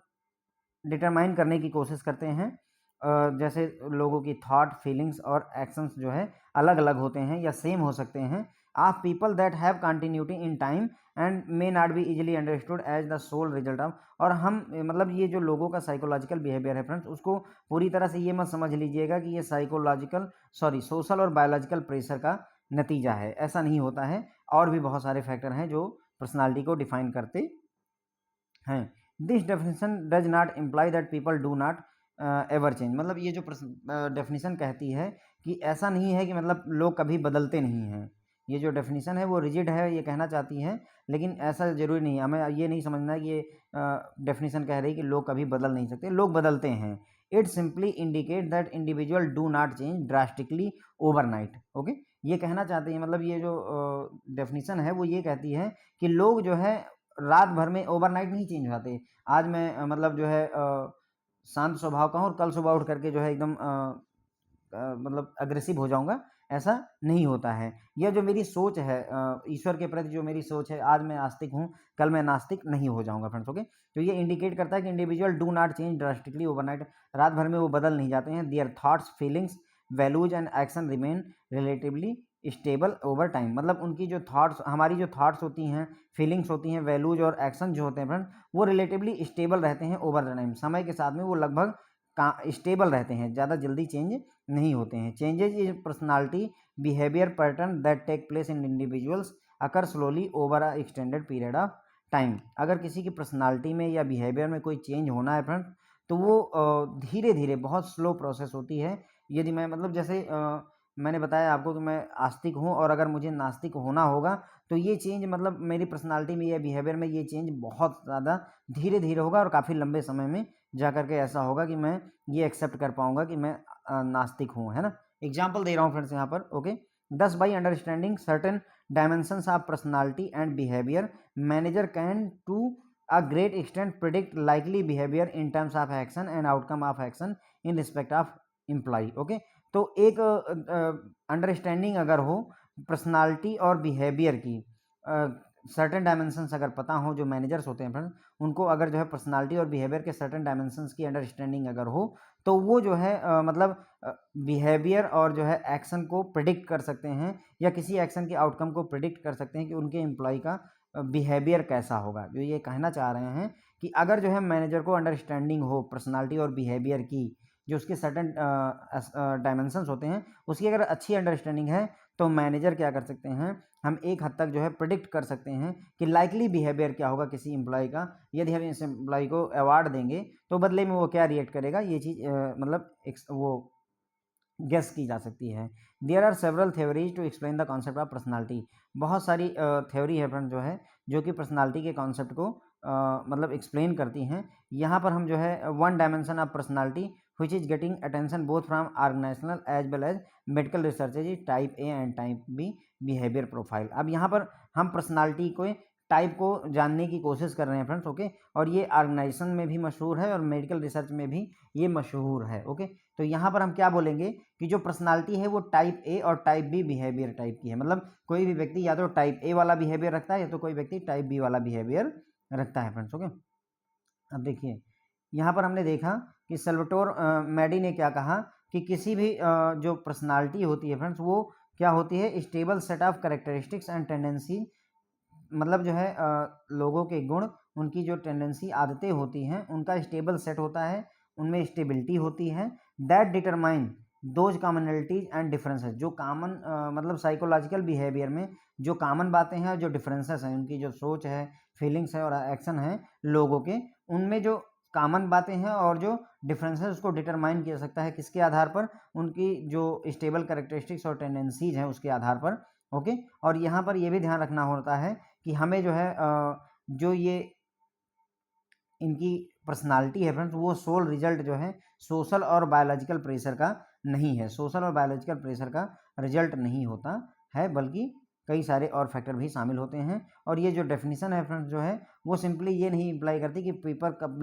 S1: डिटरमाइन करने की कोशिश करते हैं। जैसे लोगों की थॉट, फीलिंग्स और एक्शंस जो है अलग अलग होते हैं या सेम हो सकते हैं। Of people that have continuity in time and may not be easily understood as the sole result of. और हम मतलब ये जो लोगों का साइकोलॉजिकल बिहेवियर है फ्रेंड्स, उसको पूरी तरह से ये मत समझ लीजिएगा कि ये सोशल और बायोलॉजिकल प्रेशर का नतीजा है, ऐसा नहीं होता है। और भी बहुत सारे फैक्टर हैं जो पर्सनालिटी को डिफाइन करते हैं। This definition does not imply that people do not ever change. मतलब ये जो डेफिनेशन कहती है कि ऐसा नहीं है कि मतलब लोग कभी बदलते नहीं हैं। ये जो डेफिनेशन है वो रिजिड है, ये कहना चाहती है, लेकिन ऐसा ज़रूरी नहीं है। हमें ये नहीं समझना है कि ये डेफिनेशन कह रही है कि लोग कभी बदल नहीं सकते, लोग बदलते हैं। It simply indicate that individual do not change drastically overnight. Okay, ये कहना चाहते हैं, मतलब ये जो डेफिनेशन है वो ये कहती है कि लोग जो है रात भर में ओवरनाइट नहीं चेंज होते। आज मैं मतलब जो है शांत स्वभाव का हूँ और कल सुबह उठ करके जो है एकदम मतलब अग्रेसिव हो जाऊँगा, ऐसा नहीं होता है। यह जो मेरी सोच है ईश्वर के प्रति जो मेरी सोच है, आज मैं आस्तिक हूँ, कल मैं नास्तिक नहीं हो जाऊँगा फ्रेंड्स। ओके, तो ये इंडिकेट करता है कि individual do not change drastically overnight. रात भर में वो बदल नहीं जाते हैं। Their thoughts, feelings, values and action remain relatively stable over time. मतलब उनकी जो थॉट्स, हमारी जो थॉट्स होती हैं, फीलिंग्स होती हैं, वैल्यूज और एक्शन जो होते हैं फ्रेंड, वो रिलेटिवली स्टेबल रहते हैं ओवर द टाइम। समय के साथ में वो लगभग स्टेबल रहते हैं, ज़्यादा जल्दी चेंज नहीं होते हैं। Changes in personality behaviour pattern that take place in individuals occur slowly over a extended period of time. अगर किसी की पर्सनालिटी में या बिहेवियर में कोई चेंज होना है फ्रेंड, तो वो धीरे धीरे, बहुत स्लो प्रोसेस होती है। यदि मैं मतलब जैसे मैंने बताया आपको कि मैं आस्तिक हूँ और अगर मुझे नास्तिक होना होगा, तो ये चेंज मतलब मेरी पर्सनालिटी में या बिहेवियर में ये चेंज बहुत ज़्यादा धीरे धीरे होगा और काफ़ी लंबे समय में जा कर के ऐसा होगा कि मैं ये एक्सेप्ट कर पाऊंगा कि मैं नास्तिक हूँ, है ना। एग्जाम्पल दे रहा हूँ फ्रेंड्स यहाँ पर। Okay, thus by understanding certain dimensions of personality and behaviour, manager can to a great extent predict likely behavior in terms of action and outcome of action in respect of employee। Okay, तो एक understanding अगर हो personality और behaviour की, certain dimensions अगर पता हो, जो मैनेजर्स होते हैं फ्रेंड, उनको अगर जो है पर्सनालिटी और बिहेवियर के सर्टेन डायमेंशंस की अंडरस्टैंडिंग अगर हो, तो वो जो है मतलब बिहेवियर और जो है एक्शन को प्रिडिक्ट कर सकते हैं या किसी एक्शन के आउटकम को प्रिडिक्ट कर सकते हैं कि उनके एम्प्लॉय का बिहेवियर कैसा होगा। जो ये कहना चाह रहे हैं कि अगर जो है मैनेजर को अंडरस्टैंडिंग हो पर्सनालिटी और बिहेवियर की, जो उसके सर्टेन डायमेंशंस होते हैं, उसकी अगर अच्छी अंडरस्टैंडिंग है, तो मैनेजर क्या कर सकते हैं, हम एक हद तक जो है प्रिडिक्ट कर सकते हैं कि लाइकली बिहेवियर क्या होगा किसी एम्प्लॉय का। यदि हम इस एम्प्लॉय को अवार्ड देंगे तो बदले में वो क्या रिएक्ट करेगा, ये चीज़ मतलब वो गेस की जा सकती है। There are several theories to explain the concept of personality. बहुत सारी थ्योरी है फ्रेंड जो है, जो कि पर्सनालिटी के कॉन्सेप्ट को मतलब एक्सप्लेन करती हैं। यहाँ पर हम जो है one dimension of personality which is getting attention both from organizational as well as medical research is type A and type bee behaviour profile. अब यहाँ पर हम पर्सनालिटी को टाइप को जानने की कोशिश कर रहे हैं फ्रेंड्स। ओके, और ये ऑर्गेनाइजेशन में भी मशहूर है और मेडिकल रिसर्च में भी ये मशहूर है। ओके, तो यहाँ पर हम क्या बोलेंगे कि जो पर्सनालिटी है वो टाइप ए और टाइप बी बिहेवियर टाइप की है। मतलब कोई भी व्यक्ति या तो टाइप ए वाला बिहेवियर रखता है या तो कोई व्यक्ति टाइप बी वाला बिहेवियर रखता है फ्रेंड्स। ओके, अब देखिए यहाँ पर हमने देखा कि सल्वाटोर मैडी ने क्या कहा कि किसी भी जो पर्सनालिटी होती है फ्रेंड्स, वो क्या होती है, stable set of characteristics and tendency. मतलब जो है लोगों के गुण, उनकी जो टेंडेंसी आदतें होती हैं, उनका स्टेबल सेट होता है, उनमें स्टेबिलिटी होती है। That determine those commonalities and differences. जो कॉमन मतलब साइकोलॉजिकल बिहेवियर में जो कॉमन बातें हैं और जो डिफरेंसेस हैं, उनकी जो सोच है, फीलिंग्स है और एक्शन है लोगों के, उनमें जो कॉमन बातें हैं और जो डिफरेंसेस, उसको डिटरमाइन किया जा सकता है किसके आधार पर, उनकी जो स्टेबल कैरेक्टरिस्टिक्स और टेंडेंसीज हैं उसके आधार पर। ओके, और यहाँ पर यह भी ध्यान रखना होता है कि हमें जो है जो ये इनकी पर्सनालिटी है फ्रेंड्स, वो सोल रिजल्ट जो है सोशल और बायोलॉजिकल प्रेशर का नहीं है, सोशल और बायोलॉजिकल प्रेशर का रिजल्ट नहीं होता है, बल्कि कई सारे और फैक्टर भी शामिल होते हैं। और ये जो डेफिनेशन है फ्रेंड्स जो है, वो सिंपली ये नहीं इम्प्लाई करती कि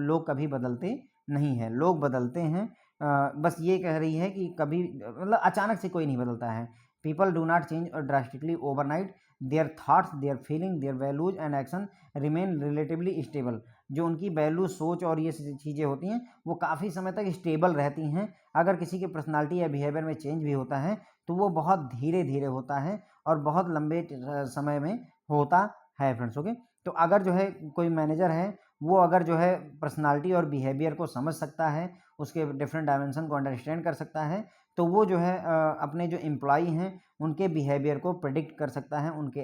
S1: लोग कभी बदलते नहीं हैं। लोग बदलते हैं, बस ये कह रही है कि कभी मतलब अचानक से कोई नहीं बदलता है। People do not change drastically overnight, their thoughts, their feeling, their values and action remain relatively stable. जो उनकी वैल्यू, सोच और ये चीज़ें होती हैं वो काफ़ी समय तक स्टेबल रहती हैं। अगर किसी की पर्सनालिटी या बिहेवियर में चेंज भी होता है तो वो बहुत धीरे धीरे होता है और बहुत लंबे समय में होता है फ्रेंड्स। ओके, तो अगर जो है कोई मैनेजर है वो अगर जो है पर्सनालिटी और बिहेवियर को समझ सकता है, उसके डिफरेंट डायमेंशन को अंडरस्टैंड कर सकता है, तो वो जो है अपने जो एम्प्लॉई हैं उनके बिहेवियर को प्रिडिक्ट कर सकता है, उनके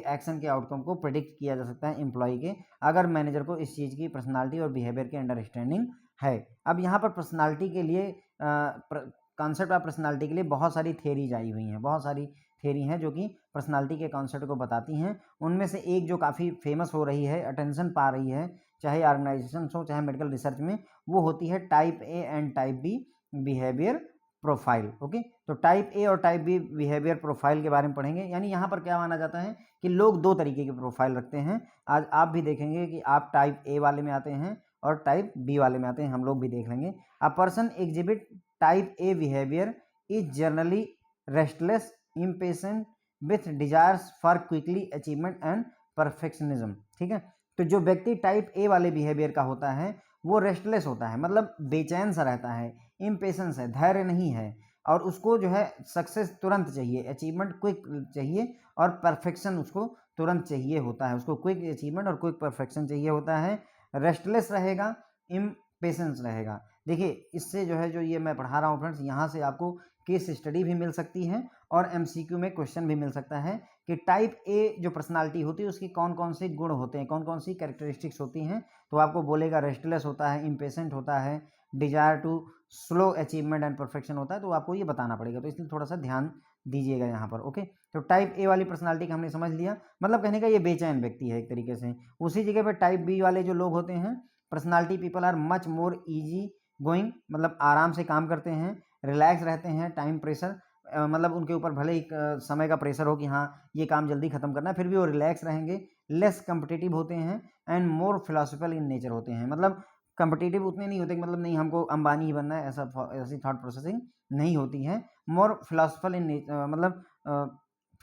S1: एक्शन के आउटकम को प्रिडिक्ट किया जा सकता है एम्प्लॉई के, अगर मैनेजर को इस चीज़ की पर्सनालिटी और बिहेवियर की अंडरस्टैंडिंग है। अब यहाँ पर पर्सनालिटी के लिए कॉन्सेप्ट ऑफ पर्सनालिटी के लिए बहुत सारी थियरीज आई हुई हैं, बहुत सारी थियरी हैं जो कि पर्सनालिटी के कॉन्सेप्ट को बताती हैं। उनमें से एक जो काफ़ी फेमस हो रही है, अटेंशन पा रही है, चाहे ऑर्गेनाइजेशन हो चाहे मेडिकल रिसर्च में, वो होती है type A and type bee behaviour profile. Okay, तो टाइप ए और टाइप बी बिहेवियर प्रोफाइल के बारे में पढ़ेंगे। यानी यहाँ पर क्या माना जाता है कि लोग दो तरीके की प्रोफाइल रखते हैं। आज आप भी देखेंगे कि आप टाइप ए वाले में आते हैं और टाइप बी वाले में आते हैं, हम लोग भी देख लेंगे। A person exhibit type A behaviour is generally restless, impatient, with desires for quickly achievement and perfectionism. ठीक है, तो जो व्यक्ति टाइप ए वाले बिहेवियर का होता है वो रेस्टलेस होता है, मतलब बेचैन सा रहता है, इम्पेशेंस है, धैर्य नहीं है, और उसको जो है सक्सेस तुरंत चाहिए, अचीवमेंट क्विक चाहिए, और परफेक्शन उसको तुरंत चाहिए होता है, उसको क्विक अचीवमेंट और क्विक परफेक्शन चाहिए होता है। रेस्टलेस रहेगा, इम्पेशेंस रहेगा। देखिए इससे जो है जो ये मैं पढ़ा रहा हूँ फ्रेंड्स, यहाँ से आपको केस स्टडी भी मिल सकती है और एमसीक्यू में क्वेश्चन भी मिल सकता है कि टाइप ए जो पर्सनालिटी होती है उसकी कौन कौन से गुण होते हैं, कौन कौन सी कैरेक्टरिस्टिक्स होती हैं। तो आपको बोलेगा रेस्टलेस होता है, इम्पेशेंट होता है, desire to slow achievement and perfection होता है, तो आपको ये बताना पड़ेगा, तो इसलिए थोड़ा सा ध्यान दीजिएगा यहाँ पर। ओके, तो टाइप ए वाली पर्सनालिटी का हमने समझ लिया, मतलब कहने का ये बेचैन व्यक्ति है एक तरीके से। उसी जगह पर टाइप बी वाले जो लोग होते हैं, personality people are much more easy going, मतलब आराम से काम करते हैं, रिलैक्स रहते हैं, टाइम प्रेशर मतलब उनके ऊपर भले ही समय का प्रेशर हो कि हाँ ये काम जल्दी खत्म करना है, फिर भी वो रिलैक्स रहेंगे, लेस कम्पिटिटिव होते हैं, and more philosophical in nature होते हैं। मतलब कम्पिटिटिव उतने नहीं होते, मतलब नहीं हमको अंबानी ही बनना है, ऐसी थॉट प्रोसेसिंग नहीं होती है। मोर फिलोसफिकल इन मतलब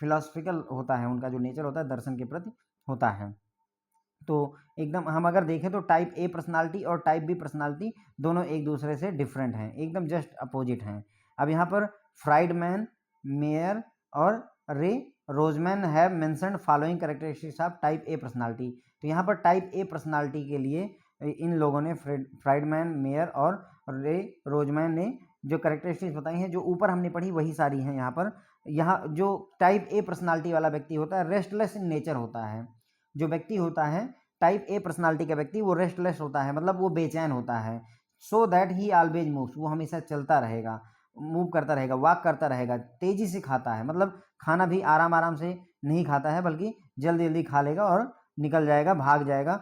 S1: फिलोसफिकल होता है उनका जो नेचर होता है, दर्शन के प्रति होता है। तो एकदम हम अगर देखें तो टाइप ए पर्सनालिटी और टाइप बी पर्सनालिटी दोनों एक दूसरे से डिफरेंट हैं, एकदम जस्ट अपोजिट हैं। अब यहाँ पर फ्राइडमैन, मेयर और Ray Rosenman have mentioned following characteristics of type A personality. तो यहाँ पर टाइप ए पर्सनालिटी के लिए इन लोगों ने फ्राइडमैन, मेयर और रे रोजमैन ने जो कैरेक्टरिस्टिक्स बताई हैं, जो ऊपर हमने पढ़ी वही सारी हैं यहाँ पर। यहाँ जो टाइप ए पर्सनालिटी वाला व्यक्ति होता है रेस्टलेस इन नेचर होता है। जो व्यक्ति होता है टाइप ए पर्सनालिटी का व्यक्ति वो रेस्टलेस होता है, मतलब वो बेचैन होता है। So that he always moves, वो हमेशा चलता रहेगा, मूव करता रहेगा, वॉक करता रहेगा, तेजी से खाता है, मतलब खाना भी आराम आराम से नहीं खाता है बल्कि जल्दी जल्दी खा लेगा और निकल जाएगा, भाग जाएगा,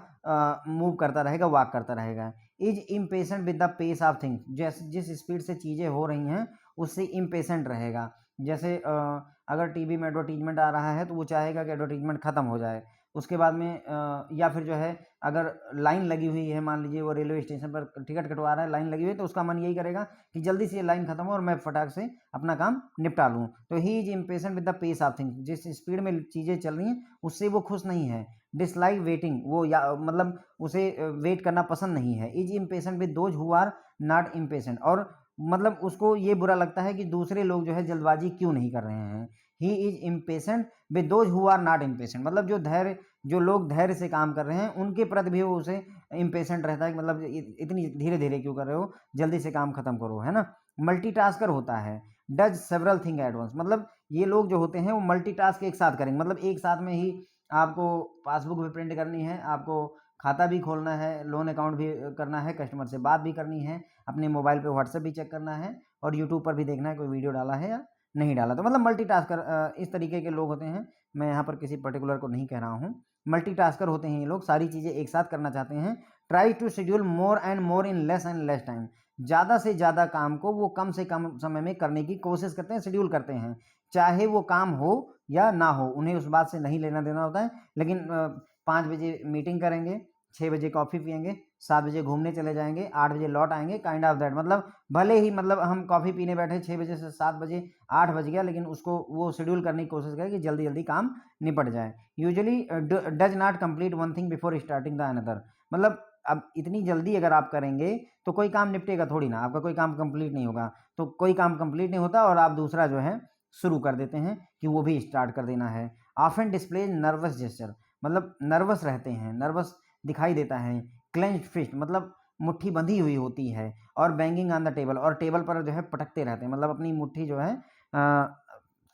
S1: मूव करता रहेगा, वॉक करता रहेगा। Is impatient with the pace of things, जैसे जिस स्पीड से चीज़ें हो रही हैं उससे इम्पेशेंट रहेगा। जैसे अगर टीवी में एडवर्टीजमेंट आ रहा है तो वो चाहेगा कि एडवर्टीजमेंट खत्म हो जाए, उसके बाद में या फिर जो है अगर लाइन लगी हुई है, मान लीजिए वो रेलवे स्टेशन पर टिकट कटवा रहा है, लाइन लगी हुई है, तो उसका मन यही करेगा कि जल्दी से ये लाइन खत्म हो और मैं फटाक से अपना काम निपटा लूँ। तो he is impatient with the pace of things, जिस स्पीड में चीज़ें चल रही हैं उससे वो खुश नहीं है। डिसलाइक वेटिंग, वो या मतलब उसे वेट करना पसंद नहीं है। Is impatient with those who are not impatient, और मतलब उसको ये बुरा लगता है कि दूसरे लोग जो है जल्दबाजी क्यों नहीं कर रहे हैं। He is impatient with those who are not impatient, मतलब जो लोग धैर्य से काम कर रहे हैं उनके प्रति भी वो उसे इम्पेशेंट रहता है कि मतलब इतनी धीरे धीरे क्यों कर रहे हो, जल्दी से काम खत्म करो, है ना। मल्टीटास्कर होता है, does several thing at once, मतलब ये लोग जो होते हैं वो मल्टीटास्क एक साथ करेंगे, मतलब एक साथ में ही आपको पासबुक भी प्रिंट करनी है, आपको खाता भी खोलना है, लोन अकाउंट भी करना है, कस्टमर से बात भी करनी है, अपने मोबाइल पे व्हाट्सएप भी चेक करना है, और यूट्यूब पर भी देखना है कोई वीडियो डाला है या नहीं डाला। तो मतलब मल्टीटास्कर इस तरीके के लोग होते हैं। मैं यहाँ पर किसी पर्टिकुलर को नहीं कह रहा हूँ, मल्टीटास्कर होते हैं ये लोग, सारी चीज़ें एक साथ करना चाहते हैं। Try to schedule more and more in less and less time, ज़्यादा से ज़्यादा काम को वो कम से कम समय में करने की कोशिश करते हैं, शेड्यूल करते हैं, चाहे वो काम हो या ना हो, उन्हें उस बात से नहीं लेना देना होता है। लेकिन 5 बजे मीटिंग करेंगे, 6 बजे कॉफ़ी पियेंगे, 7 बजे घूमने चले जाएंगे, 8 बजे लौट आएंगे, काइंड ऑफ दैट। मतलब भले ही मतलब हम कॉफ़ी पीने बैठे 6 बजे से 7 बजे, 8 बज गया, लेकिन उसको वो शेड्यूल करने की कोशिश करें कि जल्दी जल्दी काम निपट जाए। Usually does not complete one thing before starting the another. मतलब अब इतनी जल्दी अगर आप करेंगे तो कोई काम निपटेगा थोड़ी ना, आपका कोई काम कंप्लीट नहीं होगा। तो कोई काम कंप्लीट नहीं होता और आप दूसरा जो है शुरू कर देते हैं कि वो भी स्टार्ट कर देना है। ऑफन डिस्प्ले नर्वस जेस्चर, मतलब नर्वस रहते हैं, नर्वस दिखाई देता है। क्लेंच्ड फिस्ट, मतलब मुट्ठी बंधी हुई होती है। और बैंगिंग ऑन द टेबल, और टेबल पर जो है पटकते रहते हैं, मतलब अपनी मुट्ठी जो है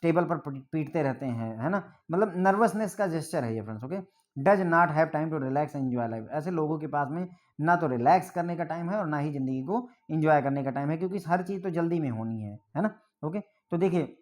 S1: टेबल पर पीटते रहते हैं, है ना। मतलब नर्वसनेस का जेस्चर है ये friends. Okay, does not have time to relax and enjoy life. ऐसे लोगों के पास में ना तो रिलैक्स करने का टाइम है और ना ही ज़िंदगी को एंजॉय करने का टाइम है, क्योंकि हर चीज़ तो जल्दी में होनी है ना। ओके, तो देखिए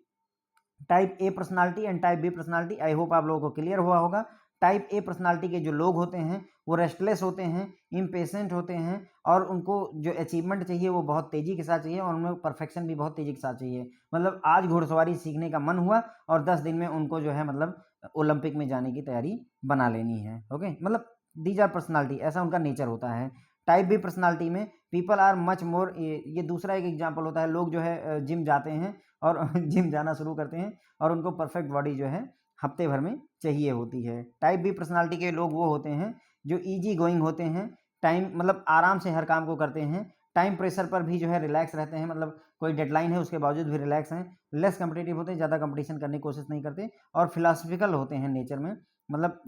S1: type A personality and type B personality, I hope आप लोगों को क्लियर हुआ होगा। टाइप ए पर्सनालिटी के जो लोग होते हैं वो रेस्टलेस होते हैं, इम्पेशेंट होते हैं, और उनको जो अचीवमेंट चाहिए वो बहुत तेज़ी के साथ चाहिए, और उनमें परफेक्शन भी बहुत तेज़ी के साथ चाहिए। मतलब आज घुड़सवारी सीखने का मन हुआ और 10 दिन में उनको जो है मतलब ओलंपिक में जाने की तैयारी बना लेनी है। ओके, मतलब दीज आर पर्सनालिटी, ऐसा उनका नेचर होता है। टाइप बी पर्सनालिटी में पीपल आर मच मोर, ये दूसरा एक एग्जाम्पल होता है। लोग जो है जिम जाते हैं और जिम जाना शुरू करते हैं और उनको परफेक्ट बॉडी जो है हफ्ते भर में चाहिए होती है। टाइप बी पर्सनालिटी के लोग वो होते हैं जो इजी गोइंग होते हैं, टाइम मतलब आराम से हर काम को करते हैं, टाइम प्रेशर पर भी जो है रिलैक्स रहते हैं, मतलब कोई डेडलाइन है उसके बावजूद भी रिलैक्स हैं, लेस कम्पिटिटिव होते हैं, ज़्यादा कंपटीशन करने की कोशिश नहीं करते, और फिलासफिकल होते हैं नेचर में, मतलब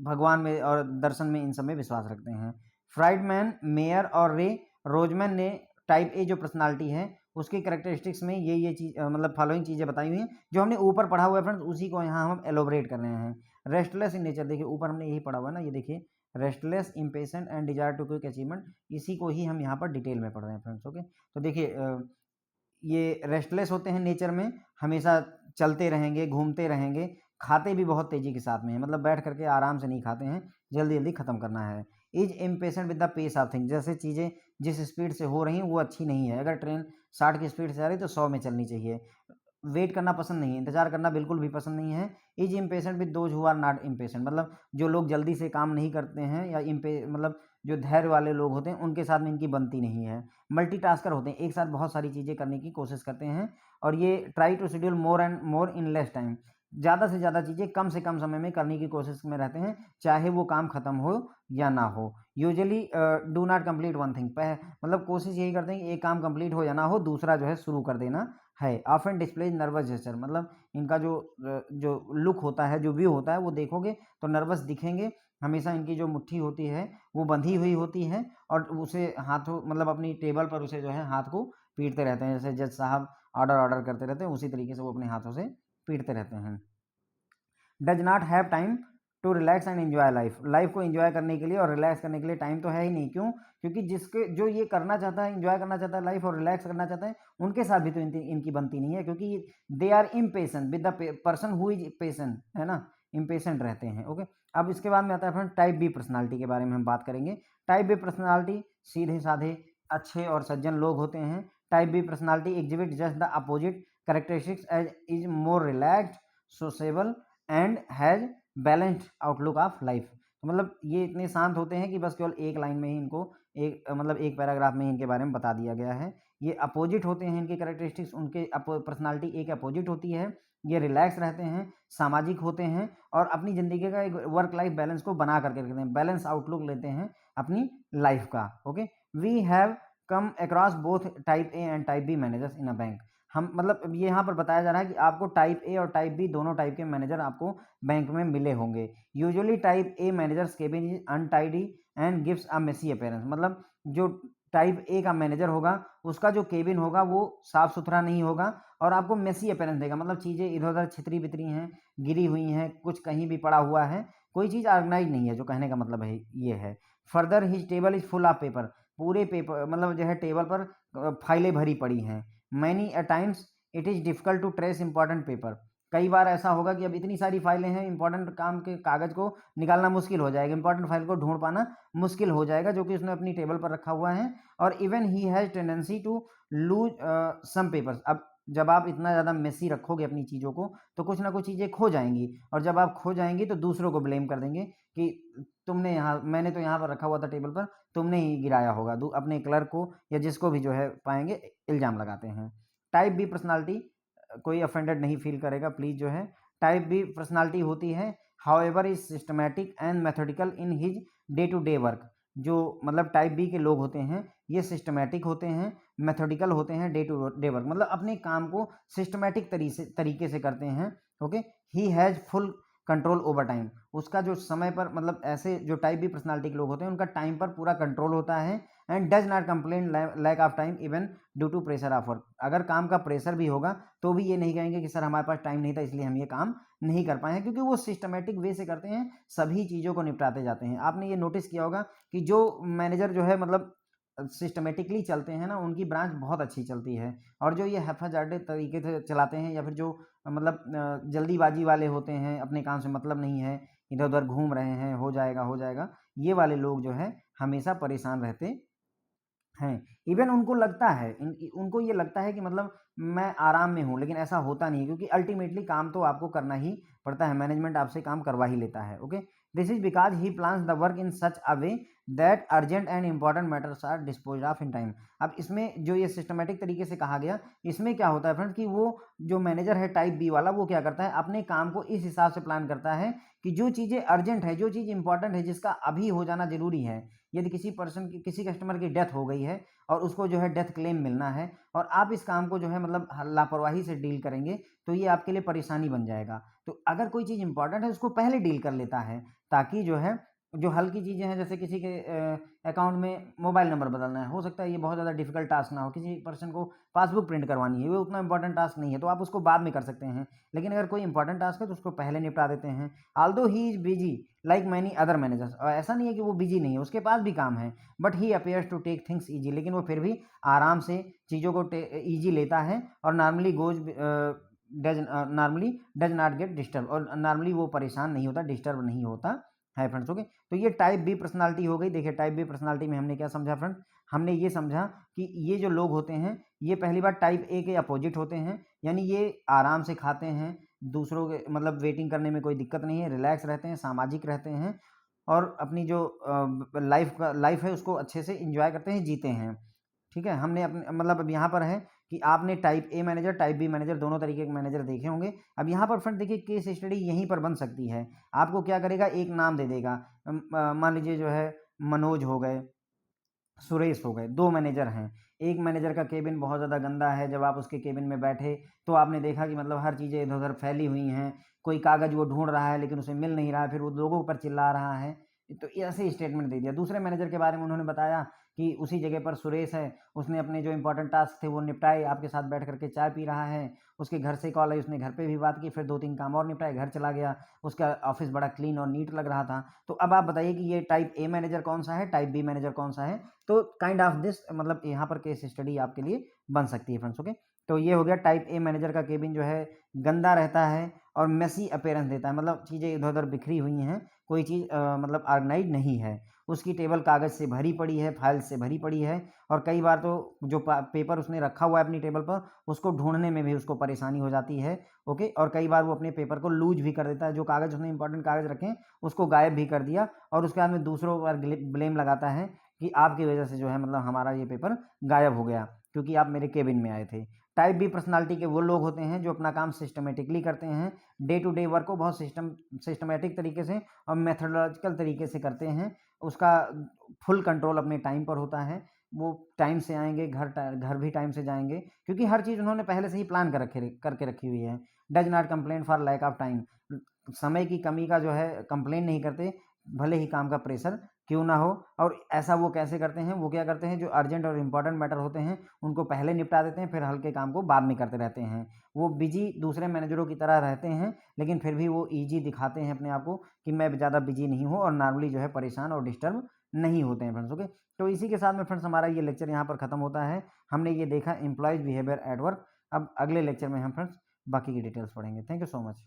S1: भगवान में और दर्शन में, इन सब में विश्वास रखते हैं। फ्राइडमैन, मेयर और रे रोजमैन ने टाइप ए जो पर्सनालिटी है उसकी कैरेक्टरिस्टिक्स में ये चीज़ मतलब फॉलोइंग चीज़ें बताई हुई हैं, जो हमने ऊपर पढ़ा हुआ है फ्रेंड्स, उसी को यहाँ हम एलोबरेट कर रहे हैं। रेस्टलेस इन नेचर, देखिए ऊपर हमने यही पढ़ा हुआ है ना, ये देखिए restless, impatient and desire to quick achievement, इसी को ही हम यहाँ पर डिटेल में पढ़ रहे हैं फ्रेंड्स। ओके, तो देखिए ये रेस्टलेस होते हैं नेचर में, हमेशा चलते रहेंगे, घूमते रहेंगे, खाते भी बहुत तेज़ी के साथ में हैं, मतलब बैठ करके आराम से नहीं खाते हैं, जल्दी जल्दी ख़त्म करना है। Is impatient with the pace of thing, जैसे चीज़ें जिस स्पीड से हो रही हैं वो अच्छी नहीं है। अगर ट्रेन 60 की स्पीड से आ रही है तो 100 में चलनी चाहिए। वेट करना पसंद नहीं है, इंतज़ार करना बिल्कुल भी पसंद नहीं है। Is impatient with those who are not impatient, मतलब जो लोग जल्दी से काम नहीं करते हैं या मतलब जो धैर्य वाले लोग होते हैं उनके साथ में इनकी बनती नहीं है। मल्टीटास्कर होते हैं, एक साथ बहुत सारी चीज़ें करने की कोशिश करते हैं, और ये try to schedule more and more in less time, ज़्यादा से ज़्यादा चीज़ें कम से कम समय में करने की कोशिश में रहते हैं, चाहे वो काम खत्म हो या ना हो। Usually do not complete one thing, मतलब कोशिश यही करते हैं कि एक काम कंप्लीट हो या ना हो, दूसरा जो है शुरू कर देना है। ऑफन डिस्प्लेज नर्वस जेस्चर, मतलब इनका जो लुक होता है, जो व्यू होता है, वो देखोगे तो नर्वस दिखेंगे। हमेशा इनकी जो मुट्ठी होती है वो बंधी हुई होती है, और उसे हाथों मतलब अपनी टेबल पर उसे जो है हाथ को पीटते रहते हैं, जैसे जज साहब ऑर्डर करते रहते हैं, उसी तरीके से वो अपने हाथों से पीटते रहते हैं। Does not have time to relax and enjoy life, life को एंजॉय करने के लिए और रिलैक्स करने के लिए टाइम तो है ही नहीं। क्यों? क्योंकि जिसके जो ये करना चाहता है, एंजॉय करना चाहता है लाइफ और रिलैक्स करना चाहता है, उनके साथ भी तो इनकी बनती नहीं है, क्योंकि they are impatient with the person who is patient, है ना, इम्पेशेंट रहते हैं। ओके, अब इसके बाद में आता है फ्रेंड टाइप बी पर्सनालिटी के बारे में हम बात करेंगे। टाइप बी पर्सनालिटी सीधे साधे, अच्छे और सज्जन लोग होते हैं। Type B personality exhibit just the opposite characteristics as is more relaxed, sociable and has balanced outlook of life. तो मतलब ये इतने शांत होते हैं कि बस केवल एक लाइन में ही इनको मतलब एक पैराग्राफ में ही इनके बारे में बता दिया गया है। ये अपोजिट होते हैं, इनके कैरेक्टरिस्टिक्स, उनके पर्सनालिटी एक अपोजिट होती है। ये रिलैक्स रहते हैं, सामाजिक होते हैं, और अपनी ज़िंदगी का एक वर्क लाइफ बैलेंस को बना करके रखते हैं, बैलेंस आउटलुक लेते हैं अपनी लाइफ का। Okay, we have come across both type A and type B managers in a bank. हम मतलब ये यहाँ पर बताया जा रहा है कि आपको टाइप ए और टाइप बी दोनों टाइप के मैनेजर आपको बैंक में मिले होंगे। Usually type A managers cabin is untidy and gives a messy appearance, मतलब जो टाइप ए का मैनेजर होगा उसका जो केबिन होगा वो साफ सुथरा नहीं होगा और आपको मेसी अपीयरेंस देगा, मतलब चीज़ें इधर उधर छितरी बितरी हैं, गिरी हुई हैं, कुछ कहीं भी पड़ा हुआ है, कोई चीज़ ऑर्गेनाइज नहीं है, जो कहने का मतलब है ये है। Further his table is full of paper, पूरे पेपर मतलब जो है टेबल पर फाइलें भरी पड़ी हैं। Many a times it is difficult to trace important paper, कई बार ऐसा होगा कि अब इतनी सारी फाइलें हैं, इंपॉर्टेंट काम के कागज़ को निकालना मुश्किल हो जाएगा, इंपॉर्टेंट फाइल को ढूंढ पाना मुश्किल हो जाएगा, जो कि उसने अपनी टेबल पर रखा हुआ है। और even he has tendency to lose some papers, अब जब आप इतना ज़्यादा मेसी रखोगे अपनी चीज़ों को तो कुछ ना कुछ चीज़ें खो जाएँगी, और जब आप खो जाएँगी तो दूसरों को ब्लेम कर देंगे कि तुमने यहाँ, मैंने तो यहाँ पर रखा हुआ था टेबल पर, तुमने ही गिराया होगा। अपने क्लर्क को या जिसको भी जो है पाएँगे इल्ज़ाम लगाते हैं। टाइप बी पर्सनैलिटी, कोई ऑफेंडेड नहीं फ़ील करेगा प्लीज़ जो है। टाइप बी पर्सनैलिटी होती है however is systematic and methodical in his day to day work. जो मतलब टाइप बी के लोग होते हैं, ये सिस्टमैटिक होते हैं, मेथोडिकल होते हैं, डे टू डे वर्क मतलब अपने काम को सिस्टमैटिक तरीके से करते हैं। Okay, he has full control over time. उसका जो समय पर मतलब ऐसे जो टाइप बी पर्सनैलिटी के लोग होते हैं उनका टाइम पर पूरा कंट्रोल होता है। And does not complain lack of time even due to pressure of work. अगर काम का प्रेशर भी होगा तो भी ये नहीं कहेंगे कि सर हमारे पास टाइम नहीं था इसलिए हम ये काम नहीं कर पाए हैं, क्योंकि वो सिस्टमैटिक वे से करते हैं, सभी चीज़ों को निपटाते जाते हैं। आपने ये नोटिस किया होगा कि जो मैनेजर जो है मतलब सिस्टमेटिकली चलते हैं ना, उनकी ब्रांच बहुत अच्छी चलती है। और जो ये हैफाजार्डे तरीके से चलाते हैं या फिर जो मतलब जल्दीबाजी वाले होते हैं, अपने काम से मतलब नहीं है, इधर उधर घूम रहे हैं, हो जाएगा हो जाएगा, ये वाले लोग जो है हमेशा परेशान रहते हैं। इवन उनको लगता है, उनको ये लगता है कि मतलब मैं आराम में हूँ, लेकिन ऐसा होता नहीं है, क्योंकि अल्टीमेटली काम तो आपको करना ही पड़ता है, मैनेजमेंट आपसे काम करवा ही लेता है। Okay, this is because he plans the work in such a way that urgent and important matters are dispose of in time. अब इसमें जो ये सिस्टमेटिक तरीके से कहा गया, इसमें क्या होता है फ्रेंड्स कि वो जो मैनेजर है टाइप बी वाला, वो क्या करता है, अपने काम को इस हिसाब से प्लान करता है कि जो चीज़ें अर्जेंट है, जो चीज़ इंपॉर्टेंट है, जिसका अभी हो जाना जरूरी है, यदि किसी पर्सन की, किसी कस्टमर की डेथ हो गई है और उसको जो है डेथ क्लेम मिलना है, और आप इस काम को जो है मतलब लापरवाही से डील करेंगे तो ये आपके लिए परेशानी बन जाएगा। तो अगर कोई चीज़ इंपॉर्टेंट है उसको पहले डील कर लेता है, ताकि जो है जो हल्की चीज़ें हैं, जैसे किसी के अकाउंट में मोबाइल नंबर बदलना है, हो सकता है ये बहुत ज़्यादा डिफिकल्ट टास्क ना हो, किसी पर्सन को पासबुक प्रिंट करवानी है, वो उतना इंपॉर्टेंट टास्क नहीं है, तो आप उसको बाद में कर सकते हैं। लेकिन अगर कोई इंपॉर्टेंट टास्क है तो उसको पहले निपटा देते हैं। Although he is busy like many other managers, और ऐसा नहीं है कि वो बिजी नहीं है, उसके पास भी काम है, but he appears to take things easy, लेकिन वो फिर भी आराम से चीज़ों को ईजी लेता है, और normally does not get disturb, और नॉर्मली वो परेशान नहीं होता, डिस्टर्ब नहीं होता है फ्रेंड्स। ओके, तो ये टाइप बी पर्सनालिटी हो गई। देखिए टाइप बी पर्सनालिटी में हमने क्या समझा फ्रेंड्स, हमने ये समझा कि ये जो लोग होते हैं ये पहली बार टाइप ए के अपोजिट होते हैं, यानी ये आराम से खाते हैं, दूसरों के मतलब वेटिंग करने में कोई दिक्कत नहीं है, रिलैक्स रहते हैं, सामाजिक रहते हैं, और अपनी जो लाइफ है उसको अच्छे से इंजॉय करते हैं, जीते हैं। ठीक है, हमने अपने मतलब अब यहाँ पर है कि आपने type A manager, type B manager, दोनों तरीके के मैनेजर देखे होंगे। अब यहाँ पर फ्रेंड देखिए केस स्टडी यहीं पर बन सकती है। आपको क्या करेगा, एक नाम दे देगा, मान लीजिए जो है मनोज हो गए, सुरेश हो गए, 2 मैनेजर हैं। एक मैनेजर का केबिन बहुत ज़्यादा गंदा है, जब आप उसके केबिन में बैठे तो आपने देखा कि मतलब हर चीज़ें इधर-उधर फैली हुई हैं, कोई कागज़ वो ढूँढ रहा है लेकिन उसे मिल नहीं रहा है, फिर वो लोगों पर चिल्ला रहा है। तो ऐसे स्टेटमेंट दे दिया। दूसरे मैनेजर के बारे में उन्होंने बताया कि उसी जगह पर सुरेश है, उसने अपने जो इम्पोर्टेंट टास्क थे वो निपटाए, आपके साथ बैठ कर के चाय पी रहा है, उसके घर से कॉल आई, उसने घर पे भी बात की, फिर 2-3 काम और निपटाए, घर चला गया, उसका ऑफ़िस बड़ा क्लीन और नीट लग रहा था। तो अब आप बताइए कि ये टाइप ए मैनेजर कौन-सा है, टाइप बी मैनेजर कौन-सा है? तो काइंड ऑफ दिस मतलब यहाँ पर केस स्टडी आपके लिए बन सकती है फ्रेंड्स। ओके, तो ये हो गया टाइप ए मैनेजर का केबिन जो है गंदा रहता है और मेसी अपीयरेंस देता है, मतलब चीज़ें इधर-उधर बिखरी हुई हैं, कोई चीज़ मतलब ऑर्गेनाइज़ नहीं है। उसकी टेबल कागज़ से भरी पड़ी है, फाइल से भरी पड़ी है, और कई बार तो जो पेपर उसने रखा हुआ है अपनी टेबल पर, उसको ढूँढने में भी उसको परेशानी हो जाती है। ओके, और कई बार वो अपने पेपर को लूज़ भी कर देता है, जो कागज़ उसने इंपॉर्टेंट कागज़ रखे हैं उसको गायब भी कर दिया, और उसके बाद में दूसरों पर ब्लेम लगाता है कि आपकी वजह से जो है मतलब हमारा ये पेपर गायब हो गया, क्योंकि आप मेरे केबिन में आए थे। टाइप बी पर्सनालिटी के वो लोग होते हैं जो अपना काम सिस्टमेटिकली करते हैं, डे टू डे वर्क को बहुत सिस्टमेटिक तरीके से और मेथोडोलॉजिकल तरीके से करते हैं। उसका फुल कंट्रोल अपने टाइम पर होता है, वो टाइम से आएँगे, घर भी टाइम से जाएँगे, क्योंकि हर चीज़ उन्होंने पहले से ही प्लान करके रखी हुई है। Does not complain for lack of time, समय की कमी का जो है कंप्लेन नहीं करते, भले ही काम का प्रेशर क्यों ना हो। और ऐसा वो कैसे करते हैं, वो क्या करते हैं, जो अर्जेंट और इम्पोर्टेंट मैटर होते हैं उनको पहले निपटा देते हैं, फिर हल्के काम को बाद में करते रहते हैं। वो बिजी दूसरे मैनेजरों की तरह रहते हैं, लेकिन फिर भी वो ईजी दिखाते हैं अपने आप को कि मैं ज़्यादा बिजी नहीं हूँ, और नॉर्मली जो है परेशान और डिस्टर्ब नहीं होते हैं फ्रेंड्स। ओके, तो इसी के साथ में फ्रेंड्स हमारा ये लेक्चर यहाँ पर खत्म होता है। हमने ये देखा एम्प्लॉयज़ बिहेवियर एट वर्क। अब अगले लेक्चर में हम फ्रेंड्स बाकी की डिटेल्स पढ़ेंगे। Thank you so much.